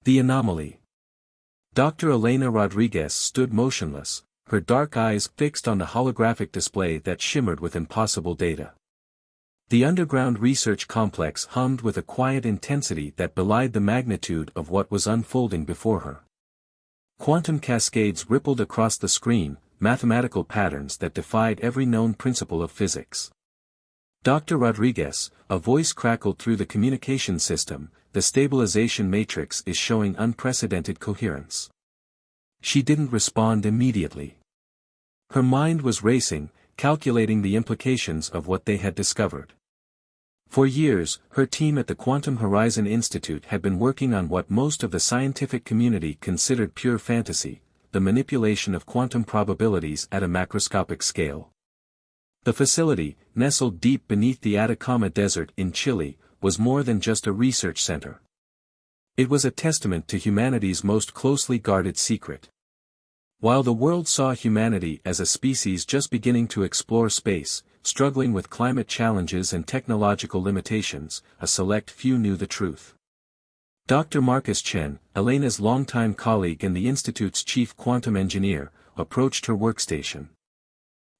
The anomaly. Dr. Elena Rodriguez stood motionless, her dark eyes fixed on the holographic display that shimmered with impossible data. The underground research complex hummed with a quiet intensity that belied the magnitude of what was unfolding before her. Quantum cascades rippled across the screen, mathematical patterns that defied every known principle of physics. Dr. Rodriguez, a voice crackled through the communication system, the stabilization matrix is showing unprecedented coherence. She didn't respond immediately. Her mind was racing, calculating the implications of what they had discovered. For years, her team at the Quantum Horizon Institute had been working on what most of the scientific community considered pure fantasy, the manipulation of quantum probabilities at a macroscopic scale. The facility, nestled deep beneath the Atacama Desert in Chile, was more than just a research center. It was a testament to humanity's most closely guarded secret. While the world saw humanity as a species just beginning to explore space, struggling with climate challenges and technological limitations, a select few knew the truth. Dr. Marcus Chen, Elena's longtime colleague and the Institute's chief quantum engineer, approached her workstation.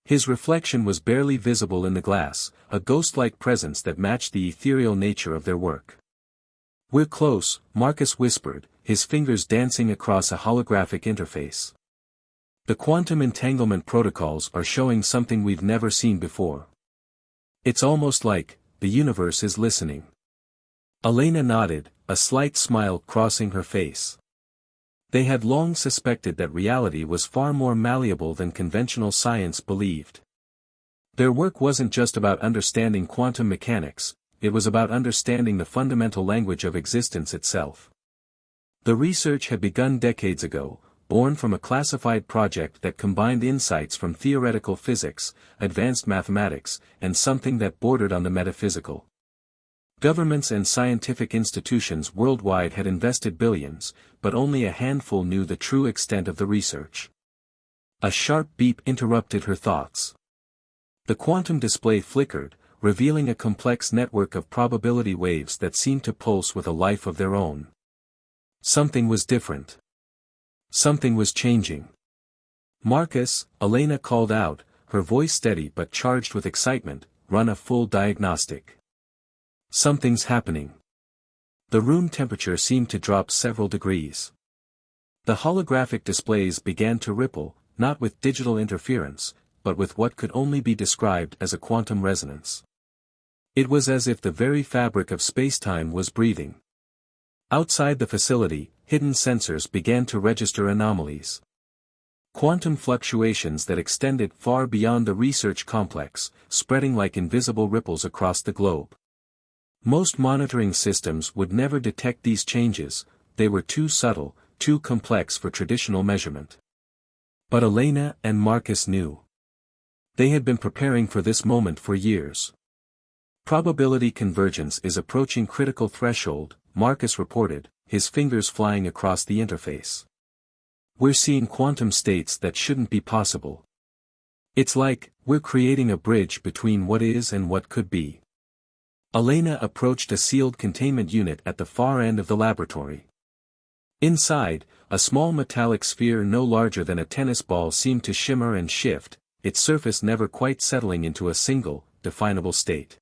His reflection was barely visible in the glass, a ghost-like presence that matched the ethereal nature of their work. "We're close," Marcus whispered, his fingers dancing across a holographic interface. "The quantum entanglement protocols are showing something we've never seen before. It's almost like the universe is listening." Elena nodded, a slight smile crossing her face. They had long suspected that reality was far more malleable than conventional science believed. Their work wasn't just about understanding quantum mechanics, it was about understanding the fundamental language of existence itself. The research had begun decades ago, born from a classified project that combined insights from theoretical physics, advanced mathematics, and something that bordered on the metaphysical. Governments and scientific institutions worldwide had invested billions, but only a handful knew the true extent of the research. A sharp beep interrupted her thoughts. The quantum display flickered, revealing a complex network of probability waves that seemed to pulse with a life of their own. Something was different. Something was changing. "Marcus," Elena called out, her voice steady but charged with excitement, "run a full diagnostic. Something's happening." The room temperature seemed to drop several degrees. The holographic displays began to ripple, not with digital interference, but with what could only be described as a quantum resonance. It was as if the very fabric of spacetime was breathing. Outside the facility, hidden sensors began to register anomalies. Quantum fluctuations that extended far beyond the research complex, spreading like invisible ripples across the globe. Most monitoring systems would never detect these changes, they were too subtle, too complex for traditional measurement. But Elena and Marcus knew. They had been preparing for this moment for years. "Probability convergence is approaching critical threshold," Marcus reported, his fingers flying across the interface. "We're seeing quantum states that shouldn't be possible. It's like, we're creating a bridge between what is and what could be." Elena approached a sealed containment unit at the far end of the laboratory. Inside, a small metallic sphere no larger than a tennis ball seemed to shimmer and shift, its surface never quite settling into a single, definable state.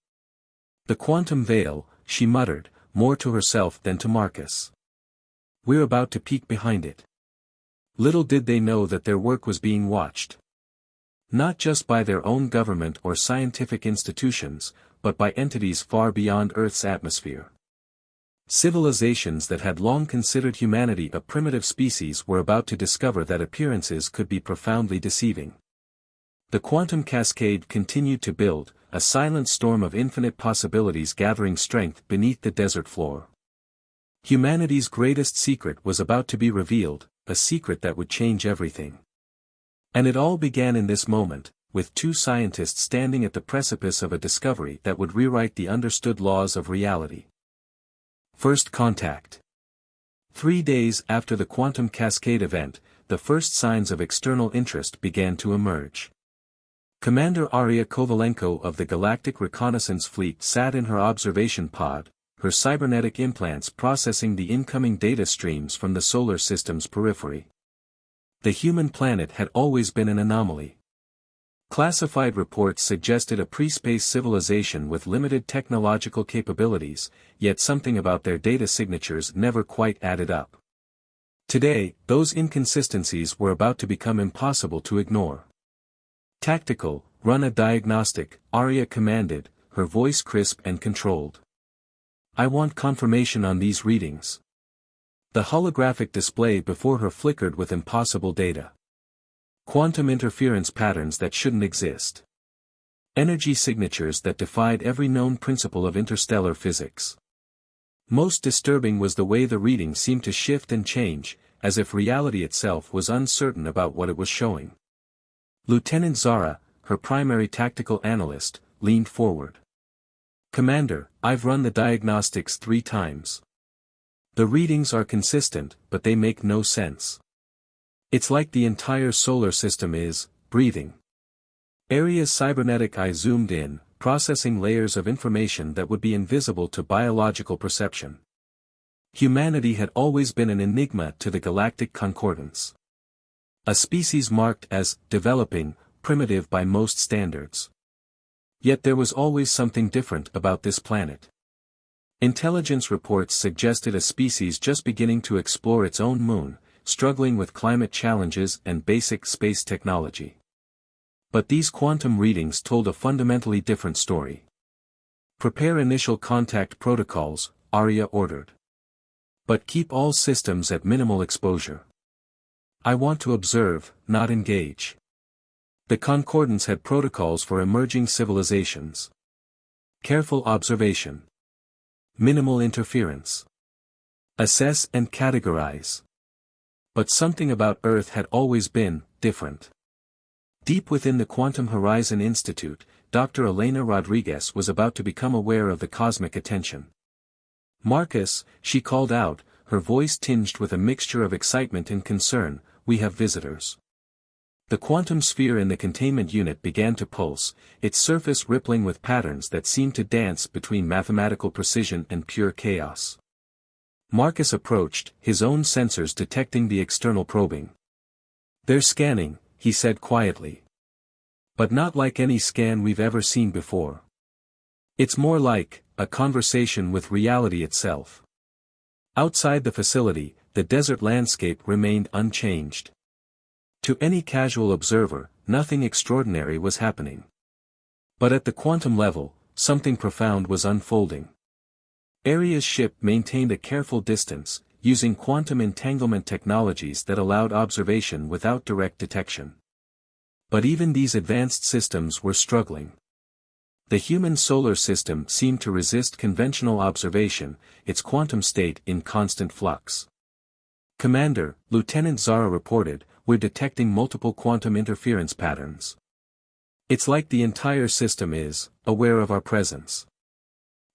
"The quantum veil," she muttered, more to herself than to Marcus. "We're about to peek behind it." Little did they know that their work was being watched. Not just by their own government or scientific institutions, but by entities far beyond Earth's atmosphere. Civilizations that had long considered humanity a primitive species were about to discover that appearances could be profoundly deceiving. The quantum cascade continued to build, a silent storm of infinite possibilities gathering strength beneath the desert floor. Humanity's greatest secret was about to be revealed, a secret that would change everything. And it all began in this moment, with two scientists standing at the precipice of a discovery that would rewrite the understood laws of reality. First contact. 3 days after the quantum cascade event, the first signs of external interest began to emerge. Commander Arya Kovalenko of the Galactic Reconnaissance Fleet sat in her observation pod, her cybernetic implants processing the incoming data streams from the solar system's periphery. The human planet had always been an anomaly. Classified reports suggested a pre-space civilization with limited technological capabilities, yet something about their data signatures never quite added up. Today, those inconsistencies were about to become impossible to ignore. "Tactical, run a diagnostic," Arya commanded, her voice crisp and controlled. "I want confirmation on these readings." The holographic display before her flickered with impossible data. Quantum interference patterns that shouldn't exist. Energy signatures that defied every known principle of interstellar physics. Most disturbing was the way the readings seemed to shift and change, as if reality itself was uncertain about what it was showing. Lieutenant Zara, her primary tactical analyst, leaned forward. "Commander, I've run the diagnostics 3 times. The readings are consistent, but they make no sense. It's like the entire solar system is breathing." Arya's cybernetic eye zoomed in, processing layers of information that would be invisible to biological perception. Humanity had always been an enigma to the Galactic Concordance. A species marked as developing, primitive by most standards. Yet there was always something different about this planet. Intelligence reports suggested a species just beginning to explore its own moon, struggling with climate challenges and basic space technology. But these quantum readings told a fundamentally different story. "Prepare initial contact protocols," Arya ordered. "But keep all systems at minimal exposure. I want to observe, not engage." The Concordance had protocols for emerging civilizations. Careful observation. Minimal interference. Assess and categorize. But something about Earth had always been different. Deep within the Quantum Horizon Institute, Dr. Elena Rodriguez was about to become aware of the cosmic attention. "Marcus," she called out, her voice tinged with a mixture of excitement and concern, "we have visitors." The quantum sphere in the containment unit began to pulse, its surface rippling with patterns that seemed to dance between mathematical precision and pure chaos. Marcus approached, his own sensors detecting the external probing. "They're scanning," he said quietly. "But not like any scan we've ever seen before. It's more like a conversation with reality itself." Outside the facility, the desert landscape remained unchanged. To any casual observer, nothing extraordinary was happening. But at the quantum level, something profound was unfolding. Arya's ship maintained a careful distance, using quantum entanglement technologies that allowed observation without direct detection. But even these advanced systems were struggling. The human solar system seemed to resist conventional observation, its quantum state in constant flux. "Commander," Lieutenant Zara reported, "we're detecting multiple quantum interference patterns. It's like the entire system is aware of our presence."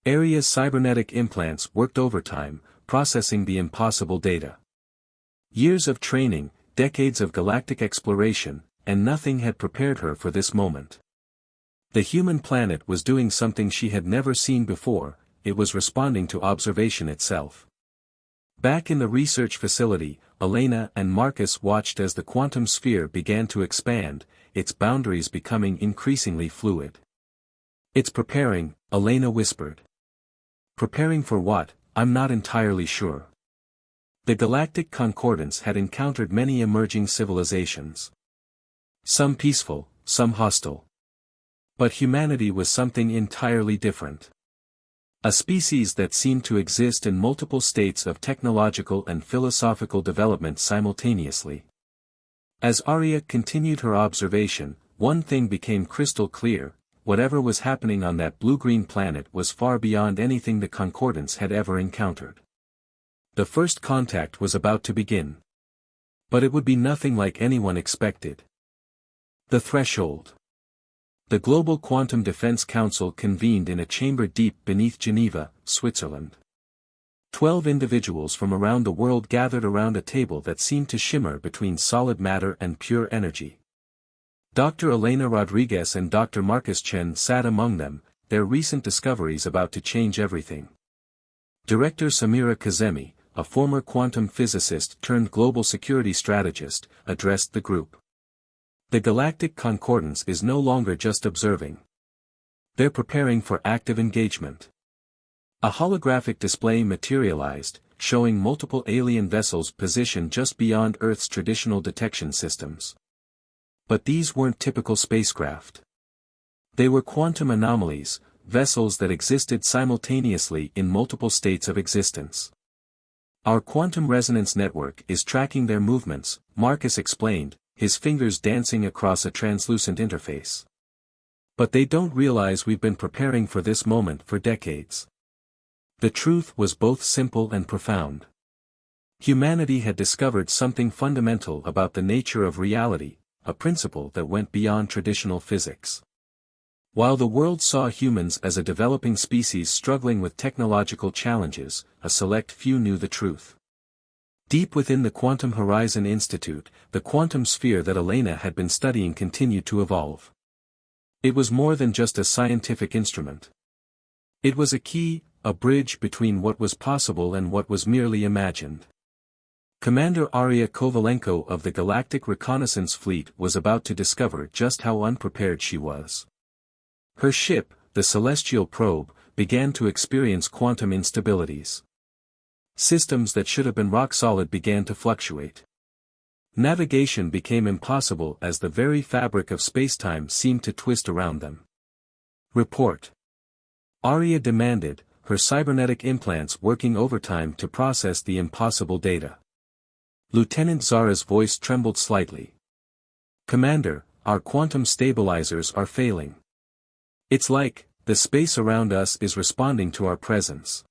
Arya's cybernetic implants worked overtime, processing the impossible data. Years of training, decades of galactic exploration, and nothing had prepared her for this moment. The human planet was doing something she had never seen before, it was responding to observation itself. Back in the research facility, Elena and Marcus watched as the quantum sphere began to expand, its boundaries becoming increasingly fluid. "It's preparing," Elena whispered. "Preparing for what? I'm not entirely sure." The Galactic Concordance had encountered many emerging civilizations. Some peaceful, some hostile. But humanity was something entirely different. A species that seemed to exist in multiple states of technological and philosophical development simultaneously. As Arya continued her observation, one thing became crystal clear: whatever was happening on that blue-green planet was far beyond anything the Concordance had ever encountered. The first contact was about to begin. But it would be nothing like anyone expected. The threshold. The Global Quantum Defense Council convened in a chamber deep beneath Geneva, Switzerland. 12 individuals from around the world gathered around a table that seemed to shimmer between solid matter and pure energy. Dr. Elena Rodriguez and Dr. Marcus Chen sat among them, their recent discoveries about to change everything. Director Samira Kazemi, a former quantum physicist turned global security strategist, addressed the group. The Galactic Concordance is no longer just observing. They're preparing for active engagement. A holographic display materialized, showing multiple alien vessels positioned just beyond Earth's traditional detection systems. But these weren't typical spacecraft. They were quantum anomalies, vessels that existed simultaneously in multiple states of existence. Our quantum resonance network is tracking their movements, Marcus explained, his fingers dancing across a translucent interface. But they don't realize we've been preparing for this moment for decades. The truth was both simple and profound. Humanity had discovered something fundamental about the nature of reality, a principle that went beyond traditional physics. While the world saw humans as a developing species struggling with technological challenges, a select few knew the truth. Deep within the Quantum Horizon Institute, the quantum sphere that Elena had been studying continued to evolve. It was more than just a scientific instrument. It was a key, a bridge between what was possible and what was merely imagined. Commander Arya Kovalenko of the Galactic Reconnaissance Fleet was about to discover just how unprepared she was. Her ship, the Celestial Probe, began to experience quantum instabilities. Systems that should have been rock-solid began to fluctuate. Navigation became impossible as the very fabric of spacetime seemed to twist around them. Report. Arya demanded, her cybernetic implants working overtime to process the impossible data. Lieutenant Zara's voice trembled slightly. Commander, our quantum stabilizers are failing. It's like, the space around us is responding to our presence.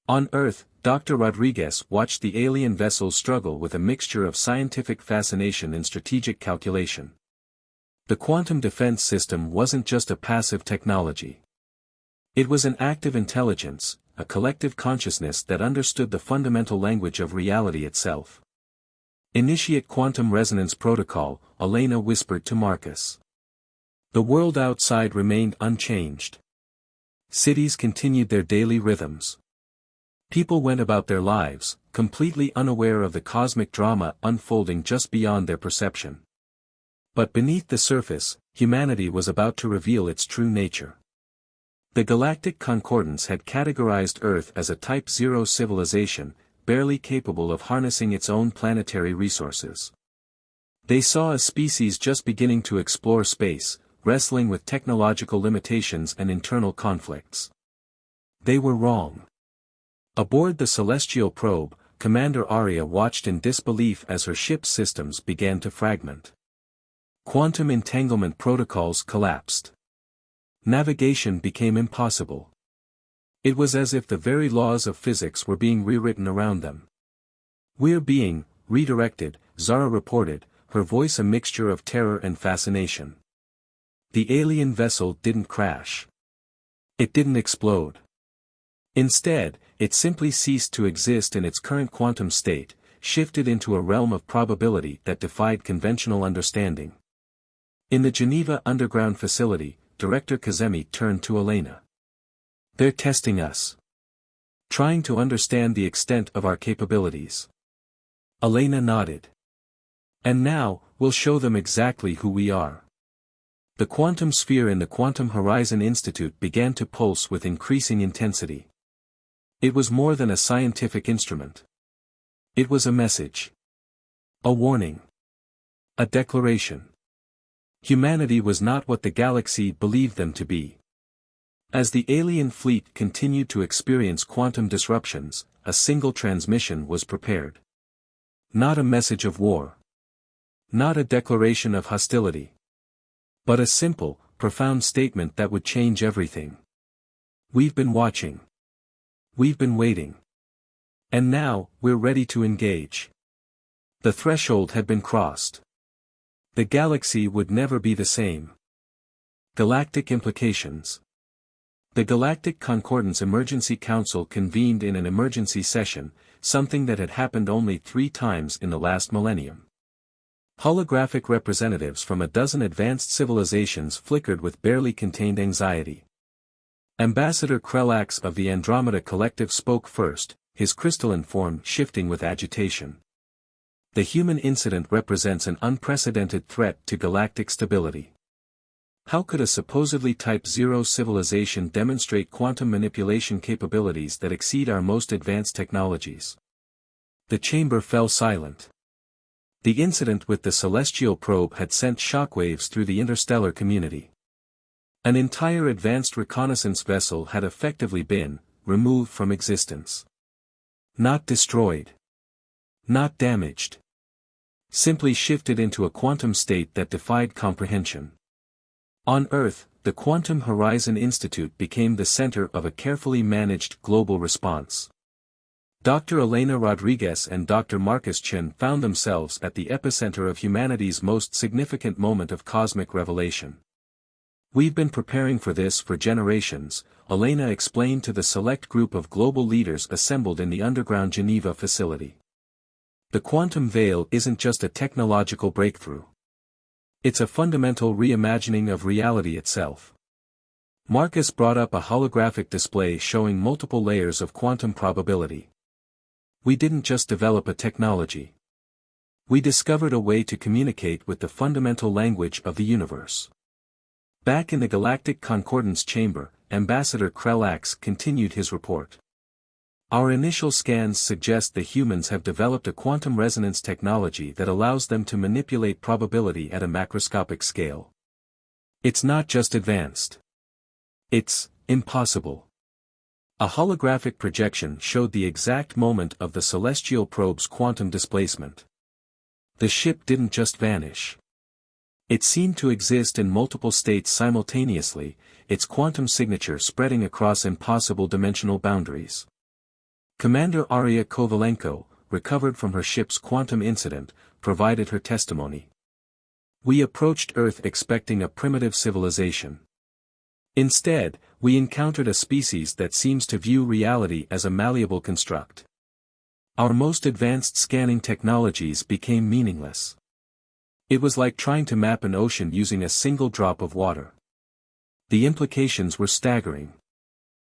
On Earth, Dr. Rodriguez watched the alien vessels struggle with a mixture of scientific fascination and strategic calculation. The quantum defense system wasn't just a passive technology. It was an active intelligence, a collective consciousness that understood the fundamental language of reality itself. Initiate quantum resonance protocol, Elena whispered to Marcus. The world outside remained unchanged. Cities continued their daily rhythms. People went about their lives, completely unaware of the cosmic drama unfolding just beyond their perception. But beneath the surface, humanity was about to reveal its true nature. The Galactic Concordance had categorized Earth as a Type 0 civilization, barely capable of harnessing its own planetary resources. They saw a species just beginning to explore space, wrestling with technological limitations and internal conflicts. They were wrong. Aboard the Celestial Probe, Commander Arya watched in disbelief as her ship's systems began to fragment. Quantum entanglement protocols collapsed. Navigation became impossible. It was as if the very laws of physics were being rewritten around them. We're being redirected, Zara reported, her voice a mixture of terror and fascination. The alien vessel didn't crash. It didn't explode. Instead, it simply ceased to exist in its current quantum state, shifted into a realm of probability that defied conventional understanding. In the Geneva underground facility, Director Kazemi turned to Elena. They're testing us. Trying to understand the extent of our capabilities. Elena nodded. And now, we'll show them exactly who we are. The quantum sphere in the Quantum Horizon Institute began to pulse with increasing intensity. It was more than a scientific instrument. It was a message. A warning. A declaration. Humanity was not what the galaxy believed them to be. As the alien fleet continued to experience quantum disruptions, a single transmission was prepared. Not a message of war. Not a declaration of hostility. But a simple, profound statement that would change everything. We've been watching. We've been waiting. And now, we're ready to engage. The threshold had been crossed. The galaxy would never be the same. Galactic implications. The Galactic Concordance Emergency Council convened in an emergency session, something that had happened only 3 times in the last millennium. Holographic representatives from a dozen advanced civilizations flickered with barely contained anxiety. Ambassador Krellax of the Andromeda Collective spoke first, his crystalline form shifting with agitation. The human incident represents an unprecedented threat to galactic stability. How could a supposedly Type 0 civilization demonstrate quantum manipulation capabilities that exceed our most advanced technologies? The chamber fell silent. The incident with the celestial probe had sent shockwaves through the interstellar community. An entire advanced reconnaissance vessel had effectively been removed from existence. Not destroyed. Not damaged. Simply shifted into a quantum state that defied comprehension. On Earth, the Quantum Horizon Institute became the center of a carefully managed global response. Dr. Elena Rodriguez and Dr. Marcus Chen found themselves at the epicenter of humanity's most significant moment of cosmic revelation. "We've been preparing for this for generations," Elena explained to the select group of global leaders assembled in the underground Geneva facility. The quantum veil isn't just a technological breakthrough. It's a fundamental reimagining of reality itself. Marcus brought up a holographic display showing multiple layers of quantum probability. "We didn't just develop a technology. We discovered a way to communicate with the fundamental language of the universe." Back in the Galactic Concordance chamber, Ambassador Krellax continued his report. "Our initial scans suggest the humans have developed a quantum resonance technology that allows them to manipulate probability at a macroscopic scale. It's not just advanced. It's impossible." A holographic projection showed the exact moment of the celestial probe's quantum displacement. The ship didn't just vanish. It seemed to exist in multiple states simultaneously, its quantum signature spreading across impossible dimensional boundaries. Commander Arya Kovalenko, recovered from her ship's quantum incident, provided her testimony. "We approached Earth expecting a primitive civilization. Instead, we encountered a species that seems to view reality as a malleable construct. Our most advanced scanning technologies became meaningless. It was like trying to map an ocean using a single drop of water. The implications were staggering.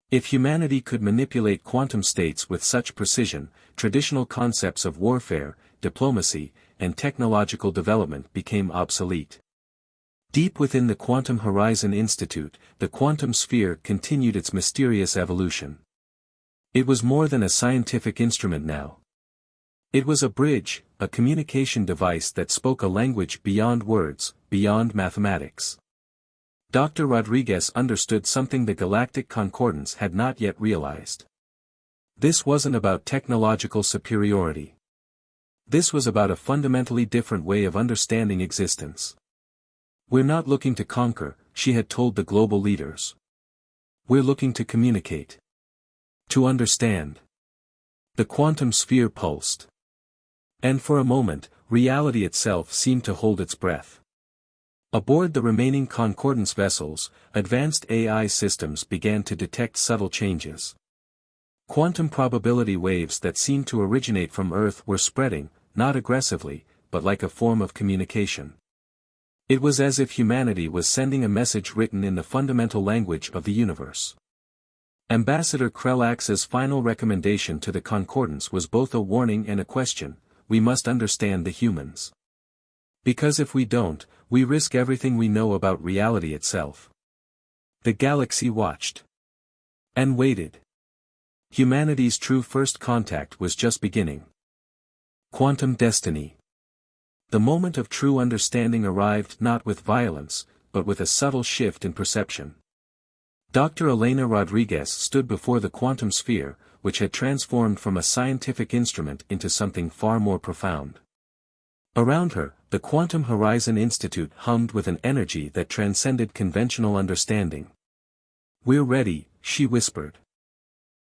If humanity could manipulate quantum states with such precision, traditional concepts of warfare, diplomacy, and technological development became obsolete." Deep within the Quantum Horizon Institute, the quantum sphere continued its mysterious evolution. It was more than a scientific instrument now. It was a bridge, a communication device that spoke a language beyond words, beyond mathematics. Dr. Rodriguez understood something the Galactic Concordance had not yet realized. This wasn't about technological superiority. This was about a fundamentally different way of understanding existence. "We're not looking to conquer," she had told the global leaders. "We're looking to communicate. To understand." The quantum sphere pulsed. And for a moment, reality itself seemed to hold its breath. Aboard the remaining concordance vessels, advanced AI systems began to detect subtle changes. Quantum probability waves that seemed to originate from Earth were spreading, not aggressively, but like a form of communication. It was as if humanity was sending a message written in the fundamental language of the universe. Ambassador Krellax's final recommendation to the concordance was both a warning and a question: we must understand the humans. Because if we don't, we risk everything we know about reality itself. The galaxy watched. And waited. Humanity's true first contact was just beginning. Quantum destiny. The moment of true understanding arrived not with violence, but with a subtle shift in perception. Dr. Elena Rodriguez stood before the quantum sphere, which had transformed from a scientific instrument into something far more profound. Around her, the Quantum Horizon Institute hummed with an energy that transcended conventional understanding. "We're ready," she whispered.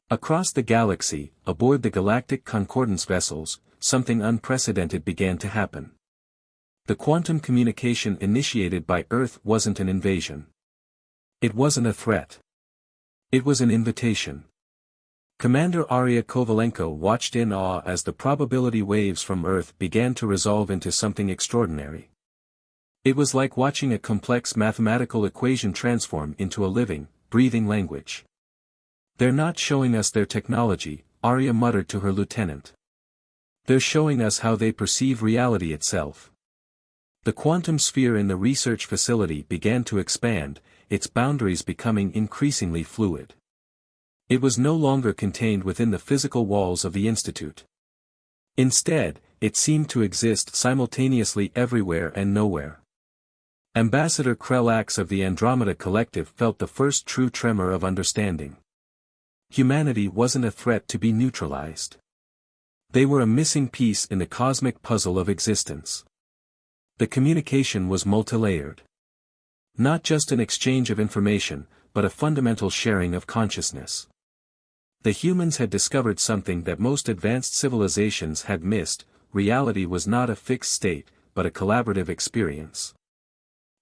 Across the galaxy, aboard the Galactic Concordance vessels, something unprecedented began to happen. The quantum communication initiated by Earth wasn't an invasion. It wasn't a threat. It was an invitation. Commander Arya Kovalenko watched in awe as the probability waves from Earth began to resolve into something extraordinary. It was like watching a complex mathematical equation transform into a living, breathing language. "They're not showing us their technology," Arya muttered to her lieutenant. "They're showing us how they perceive reality itself." The quantum sphere in the research facility began to expand, its boundaries becoming increasingly fluid. It was no longer contained within the physical walls of the institute. Instead, it seemed to exist simultaneously everywhere and nowhere. Ambassador Krellax of the Andromeda Collective felt the first true tremor of understanding. Humanity wasn't a threat to be neutralized. They were a missing piece in the cosmic puzzle of existence. The communication was multilayered. Not just an exchange of information, but a fundamental sharing of consciousness. The humans had discovered something that most advanced civilizations had missed: reality was not a fixed state, but a collaborative experience.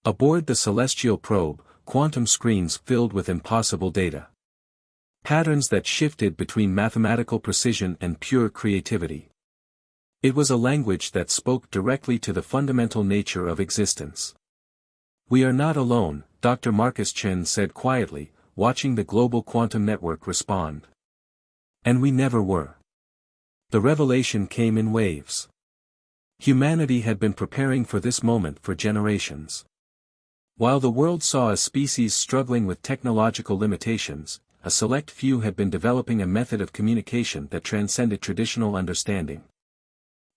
Aboard the celestial probe, quantum screens filled with impossible data. Patterns that shifted between mathematical precision and pure creativity. It was a language that spoke directly to the fundamental nature of existence. "We are not alone," Dr. Marcus Chen said quietly, watching the global quantum network respond. And we never were. The revelation came in waves. Humanity had been preparing for this moment for generations. While the world saw a species struggling with technological limitations, a select few had been developing a method of communication that transcended traditional understanding.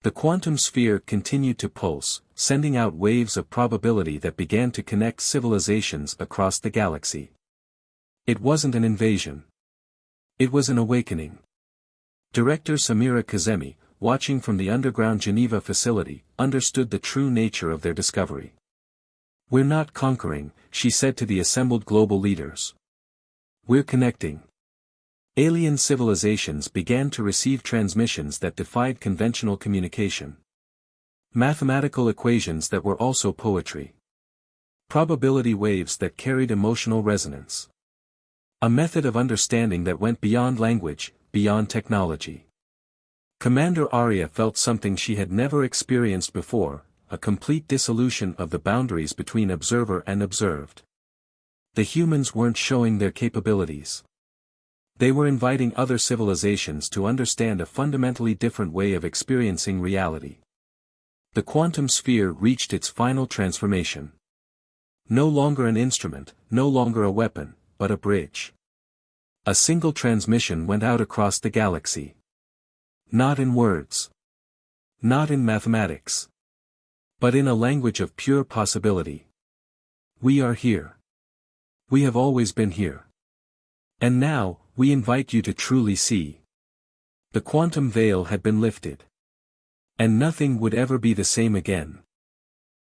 The quantum sphere continued to pulse, sending out waves of probability that began to connect civilizations across the galaxy. It wasn't an invasion. It was an awakening. Director Samira Kazemi, watching from the underground Geneva facility, understood the true nature of their discovery. "We're not conquering," she said to the assembled global leaders. "We're connecting." Alien civilizations began to receive transmissions that defied conventional communication. Mathematical equations that were also poetry. Probability waves that carried emotional resonance. A method of understanding that went beyond language, beyond technology. Commander Arya felt something she had never experienced before: a complete dissolution of the boundaries between observer and observed. The humans weren't showing their capabilities. They were inviting other civilizations to understand a fundamentally different way of experiencing reality. The quantum sphere reached its final transformation. No longer an instrument, no longer a weapon, but a bridge. A single transmission went out across the galaxy. Not in words. Not in mathematics. But in a language of pure possibility. We are here. We have always been here. And now, we invite you to truly see. The quantum veil had been lifted. And nothing would ever be the same again.